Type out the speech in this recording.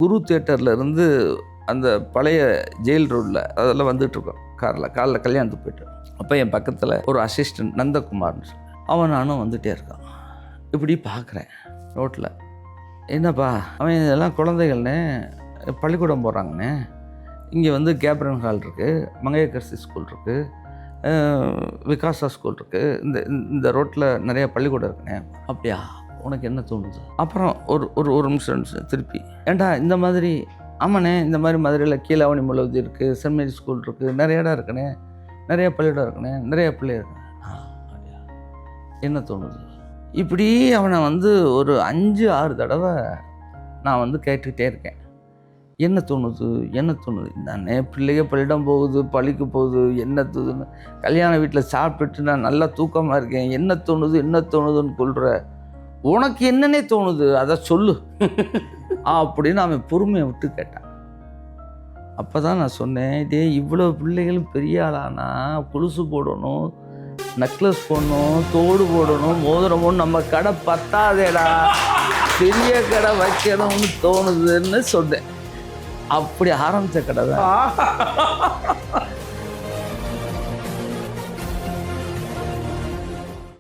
குரு தியேட்டரில் இருந்து அந்த பழைய ஜெயில் ரோடில் அதெல்லாம் வந்துட்டுருக்கோம் காரில் கல்யாணத்துக்கு போய்ட்டு. அப்போ என் பக்கத்தில் ஒரு அசிஸ்டன்ட் நந்தகுமார்னு சொல்லி அவன் நானும் வந்துகிட்டே இருக்கான். இப்படி பார்க்குறேன் ரோட்டில், என்னப்பா அவன் இதெல்லாம் குழந்தைகள்னே பள்ளிக்கூடம் போகிறாங்கண்ணே, இங்கே வந்து கேப்ரன் ஹால் இருக்குது, மங்கையக்கரசி ஸ்கூல் இருக்குது, விகாசா ஸ்கூல் இருக்குது, இந்த ரோட்டில் நிறைய பள்ளிக்கூடம் இருக்குண்ணே. அப்படியா, உனக்கு என்ன தோணுது? அப்புறம் ஒரு நிமிஷம் திருப்பி, ஏண்டா இந்த மாதிரி, ஆமாண்ணே இந்த மாதிரி மதுரையில் கீழாவணி முலவதி இருக்குது, சென்ட் மேரி ஸ்கூல் இருக்குது, நிறைய இடம் இருக்குண்ணே, நிறைய பள்ளிக்கூடம் இருக்குண்ணே, நிறைய பிள்ளை இருக்கு. அப்படியா, என்ன தோணுது? இப்படி அவனை வந்து ஒரு 5-6 தடவை நான் வந்து கேட்டுக்கிட்டே இருக்கேன். என்ன தோணுது என்ன தோணுது? நானே பிள்ளைங்க பள்ளியிடம் போகுது, பள்ளிக்கு போகுது, என்ன தோணுதுன்னு, கல்யாண வீட்டில் சாப்பிட்டுட்டு நான் நல்லா தூக்கமாக இருக்கேன், என்ன தோணுது என்ன தோணுதுன்னு சொல்கிற, உனக்கு என்னன்னே தோணுது அதை சொல்லு அப்படின்னு அவன் பொறுமையை விட்டு கேட்டான். அப்போ தான் நான் சொன்னேன், இதே இவ்வளோ பிள்ளைகளும் பெரிய ஆளானா கொலுசு போடணும், நெக்லஸ் போடணும், தோடு போடணும், மோதிரம் போடணும், நம்ம கடை பத்தாதேடா, பெரிய கடை வைக்கணும்னு தோணுதுன்னு சொன்னேன். அப்படி ஆரம்பித்த கடை தான்.